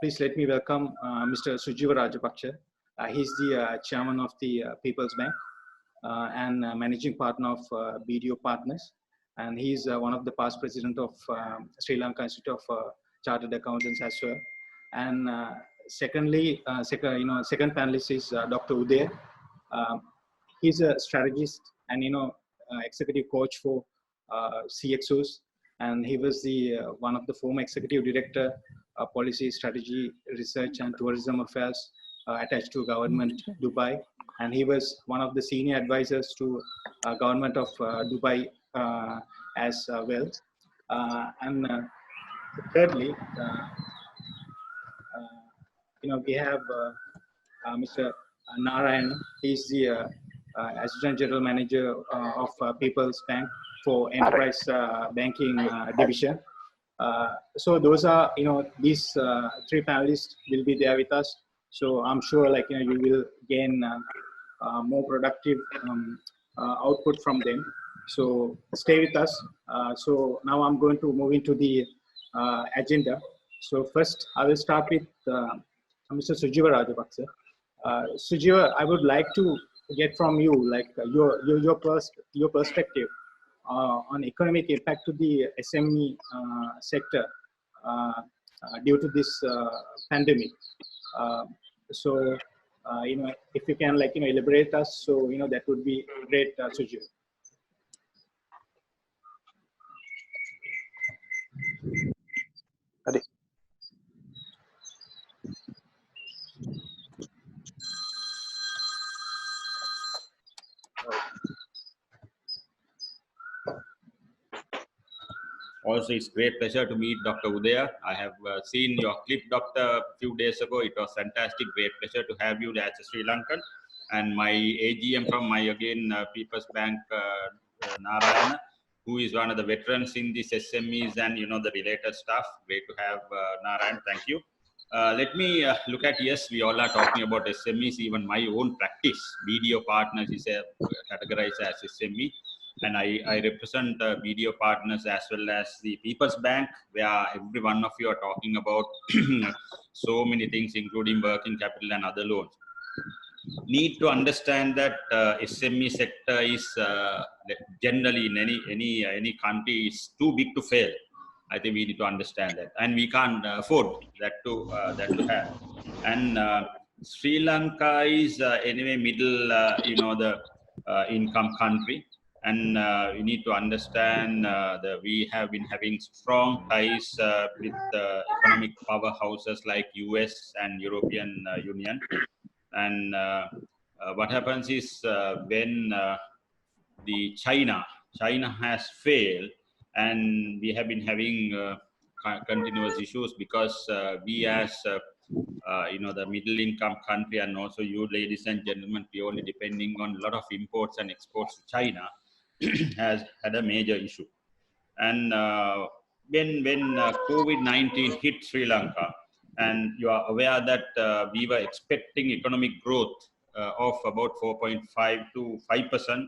please let me welcome Mr. Sujeewa Rajapakse. He's the chairman of the People's Bank and managing partner of BDO Partners. And he's one of the past president of Sri Lanka Institute of Chartered Accountants as well. And secondly, second panelist is Dr. Udaya. He's a strategist and executive coach for CXOs, and he was the one of the former executive director, policy, strategy, research, and tourism affairs attached to government Dubai, and he was one of the senior advisors to government of Dubai as well. And thirdly, we have Mr. Narayan. He's the Assistant General Manager of People's Bank for Enterprise Banking Division. So those are, these three panelists will be there with us. So I'm sure, you will gain more productive output from them. So stay with us. So now I'm going to move into the agenda. So first, I will start with Mr. Sujeewa Rajapakse. Sujeewa, I would like to get from you, your perspective on economic impact to the SME sector due to this pandemic. So, if you can, elaborate us, so that would be great, Sujeewa. Also, it's great pleasure to meet Dr. Udaya. I have seen your clip, Doctor, a few days ago. It was fantastic. Great pleasure to have you as a Sri Lankan. And my AGM from my, again, People's Bank, Narayana, who is one of the veterans in these SMEs and, the related stuff. Great to have Narayan. Thank you. Let me look at, yes, we all are talking about SMEs. Even my own practice, BDO Partners is categorized as SME. And I represent BDO Partners as well as the People's Bank, where every one of you are talking about so many things, including working capital and other loans. Need to understand that SME sector is generally in any country is too big to fail. I think we need to understand that, and we can't afford that to have. And Sri Lanka is anyway middle, the income country. And we need to understand that we have been having strong ties with economic powerhouses like US and European Union. And what happens is when the China has failed, and we have been having continuous issues because we as the middle income country, and also you ladies and gentlemen, we only depending on a lot of imports and exports to China. Has had a major issue. And when COVID-19 hit Sri Lanka, and you are aware that we were expecting economic growth of about 4.5 to 5%,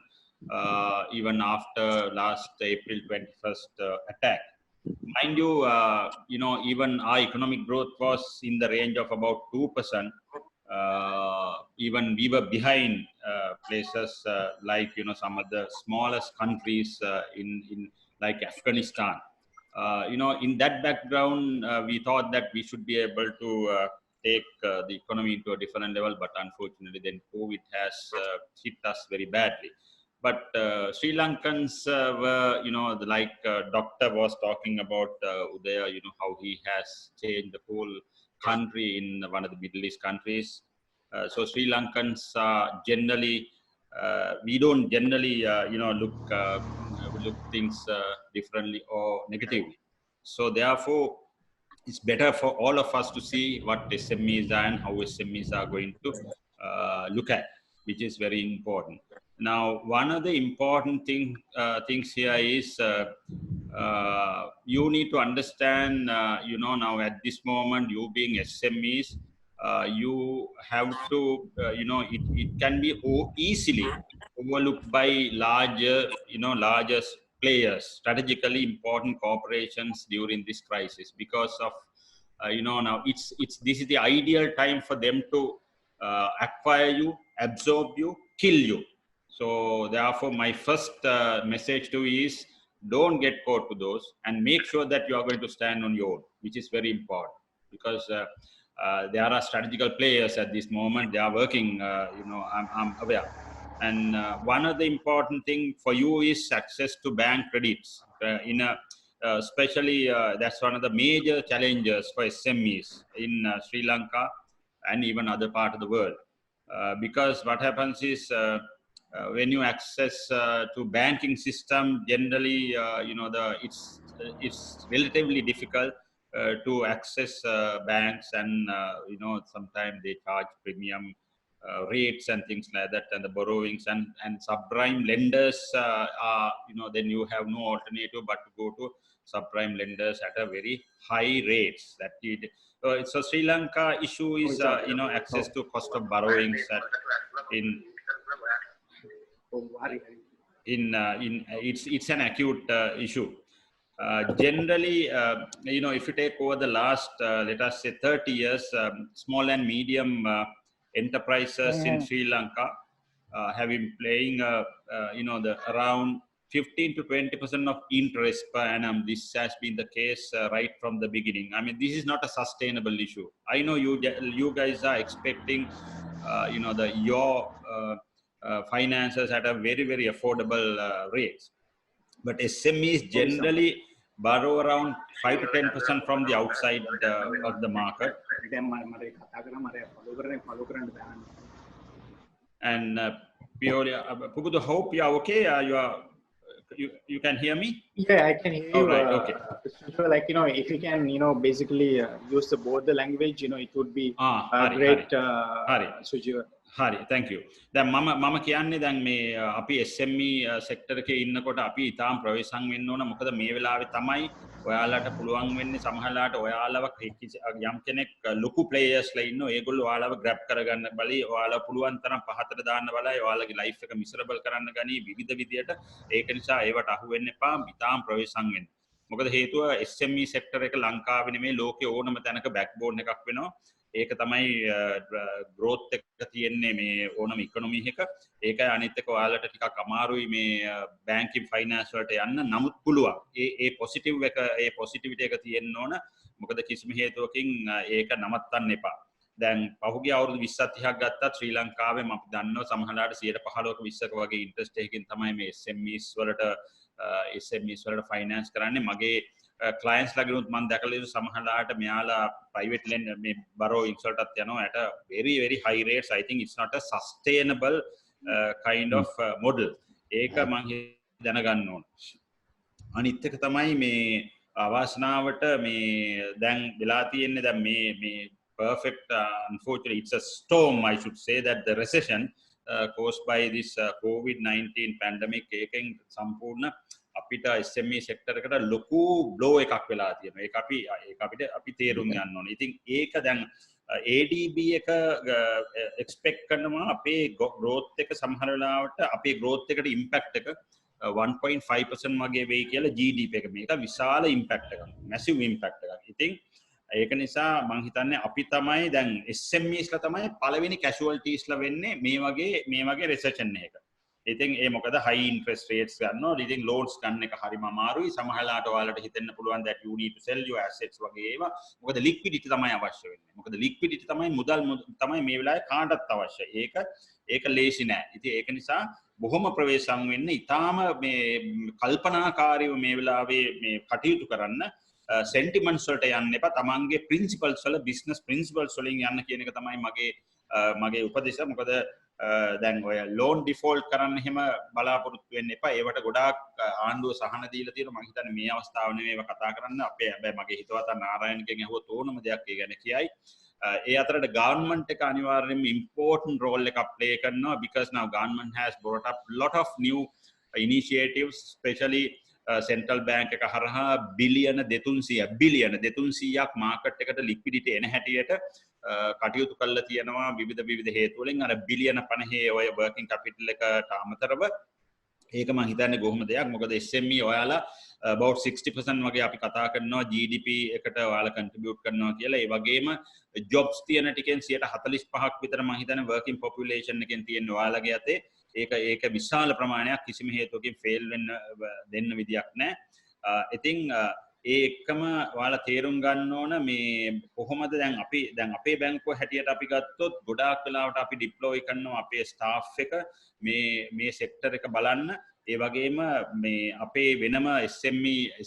even after last April 21st attack. Mind you, even our economic growth was in the range of about 2%. Even we were behind places like some of the smallest countries in like Afghanistan. In that background, we thought that we should be able to take the economy into a different level, but unfortunately, then COVID has hit us very badly. But Sri Lankans were, like Doctor was talking about Udaya, how he has changed the whole country in one of the Middle East countries. So Sri Lankans are generally, we don't generally, look things differently or negatively. So therefore, it's better for all of us to see what SMEs are and how SMEs are going to look at, which is very important. Now, one of the important things here is you need to understand, now at this moment, you being SMEs, you have to, it can be easily overlooked by larger players, strategically important corporations during this crisis because of now this is the ideal time for them to acquire you, absorb you, kill you. So therefore, my first message to you is don't get caught to those, and make sure that you are going to stand on your own, which is very important, because there are strategical players at this moment. They are working, I'm aware. And one of the important thing for you is access to bank credits. Especially that's one of the major challenges for SMEs in Sri Lanka and even other part of the world. Because what happens is when you access to banking system, generally, it's relatively difficult to access banks, and sometimes they charge premium rates and things like that, and the borrowings and subprime lenders are, then you have no alternative but to go to subprime lenders at a very high rates. So Sri Lanka issue is access to cost of borrowings it's an acute issue. Generally, if you take over the last, let us say 30 years, small and medium enterprises in Sri Lanka have been paying, the around 15 to 20% of interest per annum. This has been the case right from the beginning. I mean, this is not a sustainable issue. I know you guys are expecting, your finances at a very, very affordable rates. But SMEs generally borrow around 5 to 10% from the outside of the market. And Pubudu, hope you are okay. You can hear me? Yeah, I can hear you. All right, okay. So like, if you can, basically use both the language, it would be great. Sujeewa. Hari, thank you. දැන් මම කියන්නේ දැන් මේ අපි SME sector එකේ ඉන්නකොට අපි ඊටාම් ප්‍රවේශම් වෙන්න ඕන. මොකද මේ වෙලාවේ තමයි ඔයාලට පුළුවන් වෙන්නේ සමහරලාට ඔයාලව යම් කෙනෙක් ලොකු players ලා ඉන්නෝ. ඒගොල්ලෝ ඔයාලව grab කරගන්න බලයි. ඔයාලව පුළුවන් තරම් පහතට දාන්න බලයි. ඔයාලගේ life එක miserable කරන්න ගනි විවිධ විදියට. ඒක නිසා ඒවට අහු වෙන්න එපා. ඊටාම් ප්‍රවේශම් වෙන්න. මොකද හේතුව SME sector එක ලංකාවේ නෙමෙයි ලෝකේ ඕනම තැනක backbone එකක් වෙනවා. ඒක තමයි growth එක තියෙන්නේ මේ ඕනම economy එක. ඒකයි අනිත් එක ඔයාලට ටිකක් අමාරුයි මේ banking finance වලට යන්න. නමුත් පුළුවන්. ඒ positivity එක තියෙන්න ඕන. මොකද කිසිම හේතුවකින් ඒක නවත්තන්න එපා. දැන් පහුගිය අවුරුදු 20ක් 30ක් ගත්තත් ශ්‍රී ලංකාවේ අපි දන්නවා සමහරලාට 15ක 20ක වගේ interest එකකින් තමයි මේ SMEs වලට finance කරන්නේ. මගේ clients ලගිනුත් මම දැකලා ඉන්න සමහරලාට මෙයාලා private lender මේ borrowings වලටත් යනවා at a very, very high rates. I think it's not a sustainable kind of model. ඒක මම දැනගන්න ඕන. අනිත් එක තමයි මේ අවාසනාවට මේ දැන් වෙලා තියෙන්නේ දැන් මේ perfect, unfortunately it's a storm, I should say, that the recession caused by this COVID-19 pandemic එකෙන් සම්පූර්ණ අපිට SME sector එකට ලොකු blow එකක් වෙලා තියෙනවා. ඒක අපි තේරුම් ගන්න ඕනේ. ඉතින් ඒක දැන් ADB එක expect කරනවා අපේ growth එක සමහර වෙලාවට අපේ growth එකට impact එක 1.5% වගේ වෙයි කියලා GDP එක. මේක විශාල impact එකක්. massive impact එකක්. ඉතින් ඒක නිසා මම හිතන්නේ අපි තමයි දැන් SMEs ලා තමයි පළවෙනි casualties ලා වෙන්නේ මේ වගේ recession එකක. ඉතින් ඒ මොකද high interest rates ගන්නවා. ඉතින් loans ගන්න එක හරිම අමාරුයි. සමහරලාට ඔයාලට හිතෙන්න පුළුවන් that you need to sell your assets වගේ ඒවා. මොකද liquidity තමයි අවශ්‍ය වෙන්නේ. මොකද liquidity තමයි මුදල් තමයි මේ වෙලාවේ කාටවත් අවශ්‍යයි. ඒක ලේසි නෑ. ඉතින් ඒක නිසා බොහොම ප්‍රවේශම් වෙන්න ඉතාලම මේ කල්පනාකාරීව මේ වෙලාවේ මේ කටයුතු කරන්න. sentiments වලට යන්න එපා. තමන්ගේ principles වල business principles වලින් යන්න කියන එක තමයි මගේ උපදේශය. මොකද දැන් ඔය loan default කරන්න එහෙම බලාපොරොත්තු වෙන්න එපා. ඒවට ගොඩාක් ආණ්ඩුව සහන දීලා තියෙනවා. මම හිතන්නේ මේ අවස්ථාව නෙමෙයි ඒව කතා කරන්න. හැබැයි මගේ හිතවතා නාරායණගෙන් අහුවොත් ඕනම දෙයක් ඒ ගැන කියයි. ඒ අතරට government එක අනිවාර්යයෙන්ම important role එකක් play කරනවා, because now government has brought up lot of new initiatives, especially central bank එක හරහා බිලියන 200ක් market එකට liquidity එන හැටියට කටයුතු කරලා තියෙනවා විවිධ හේතු වලින්. අර බිලියන 50 ඔය working capital එකට අමතරව ඒක මම හිතන්නේ කොහොම දෙයක් මොකද SME ඔයාලා about 60% වගේ අපි කතා කරනවා GDP එකට ඔයාලා contribute කරනවා කියලා. ඒ වගේම jobs තියෙන ටිකෙන් 45ක් විතර මම හිතන්නේ working population එකෙන් තියෙන ඔයාලගේ අතේ ඒක විශාල ප්‍රමාණයක් කිසිම හේතුවකින් fail වෙන්න දෙන්න විදියක් නැහැ. ඉතින් ඒ එක්කම ඔයාලා තේරුම් ගන්න ඕන මේ කොහොමද දැන් අපේ බැංකුව හැටියට අපි ගත්තොත් ගොඩාක් වෙලාවට අපි ඩිප්ලොයි කරනවා අපේ ස්ටාෆ් එක මේ සෙක්ටර් එක බලන්න. ඒ වගේම මේ අපේ වෙනම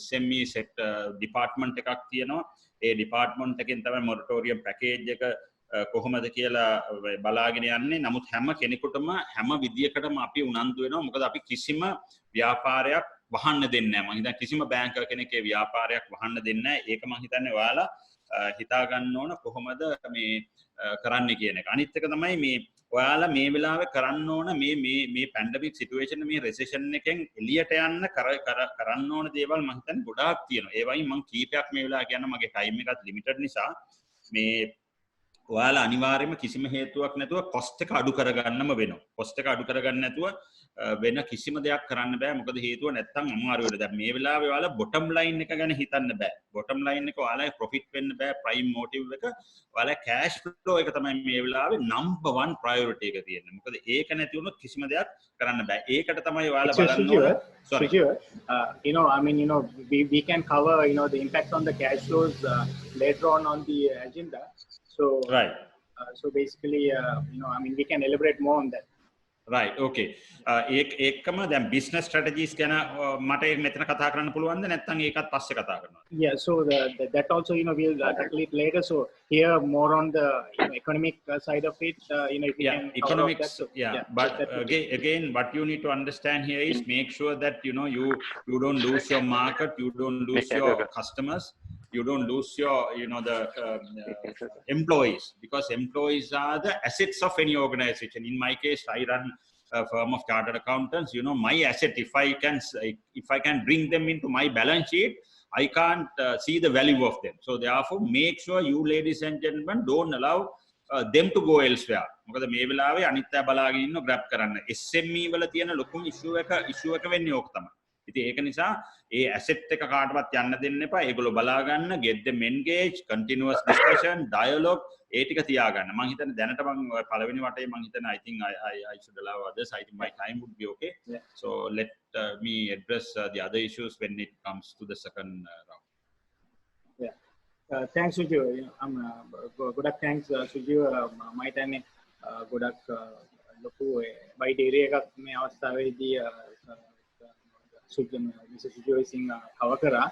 SME සෙක්ටර් ඩිපාර්ට්මන්ට් එකක් තියෙනවා. ඒ ඩිපාර්ට්මන්ට් එකෙන් තමයි මොරටෝරියම් පැකේජ් එක කොහොමද කියලා බලාගෙන යන්නේ. නමුත් හැම කෙනෙකුටම හැම විදියකටම අපි උනන්දු වෙනවා. මොකද අපි කිසිම ව්‍යාපාරයක් වහන්න දෙන්නේ නැහැ. මම හිතන්නේ කිසිම බැංකුවක කෙනෙක්ගේ ව්‍යාපාරයක් වහන්න දෙන්නේ නැහැ. ඒක මම හිතන්නේ ඔයාලා හිතා ගන්න ඕන කොහොමද මේ කරන්නේ කියන එක. අනිත් එක තමයි මේ ඔයාලා මේ වෙලාවේ කරන්න ඕන මේ පැන්ඩමික් සිටුේෂන් මේ රෙසෙෂන් එකෙන් එළියට යන්න කරන්න ඕන දේවල් මම හිතන්නේ ගොඩාක් තියෙනවා. ඒ වයින් මම කීපයක් මේ වෙලාව කියන්න මගේ ටයිම් එකත් ලිමිටඩ් නිසා මේ ඔයාලා අනිවාර්යයෙන්ම කිසිම හේතුවක් නැතුව කොස්ට් එක අඩු කරගන්නම වෙනවා. කොස්ට් එක අඩු කරගන්න නැතුව වෙන කිසිම දෙයක් කරන්න බෑ. මොකද හේතුව නැත්තම් අමාරු වෙනවා. දැන් මේ වෙලාවේ ඔයාලා බොටම් ලයින් එක ගැන හිතන්න බෑ. බොටම් ලයින් එක ඔයාලා ප්‍රොෆිට් වෙන්න බෑ. ප්‍රයිම් මොටිව් එක ඔයාලා කෑෂ් ෆ්ලෝ එක තමයි මේ වෙලාවේ නම්බර් 1 ප්‍රයොරිටි එක තියෙන්නේ. මොකද ඒක නැති වුණොත් කිසිම දෙයක් කරන්න බෑ. ඒකට තමයි ඔයාලා බලන්න ඕන. Sorry. You know, I mean, you know, we can cover, you know, the impact on the cash flows later on the agenda. So, right. So basically, you know, I mean, we can elaborate more on that. Right. Okay. ඒකම දැන් business strategies ගැන මට මෙතන කතා කරන්න පුළුවන්ද නැත්නම් ඒකත් පස්සේ කතා කරනවා? Yeah. So that also, you know, we'll tackle it later. So here more on the, you know, economic side of it. You know, if you can economics. That, so, But again, what you need to understand here is make sure that you know you don't lose your market, you don't lose your customers. You don't lose your, you know, the employees, because employees are the assets of any organization. In my case, I run a firm of chartered accountants. You know, my asset, if I can bring them into my balance sheet, I can't see the value of them. So therefore, make sure you, ladies and gentlemen, don't allow them to go elsewhere. මොකද මේ වෙලාවේ අනිත් අය බලාගෙන ඉන්න grab කරන්න. SME වල තියෙන ලොකුම issue එක වෙන්නේ ඕක තමයි. ඉතින් ඒක නිසා ඒ asset එක කාටවත් යන්න දෙන්න එපා. ඒගොල්ලෝ බලා ගන්න, get them engaged, continuous discussion, dialogue ඒ ටික තියාගන්න. මම හිතන්නේ දැනට මම පළවෙනි වටේ මම හිතන්නේ I think I should allow others. I think my time would be okay. Yeah. So let me address the other issues when it comes to the second round. Yeah. Thanks Sujeewa. ගොඩක් thanks Sujeewa. මම හිතන්නේ ගොඩක් ලොකු bite area එකක් මේ අවස්ථාවේදී Sujeewa Singh cover කරා.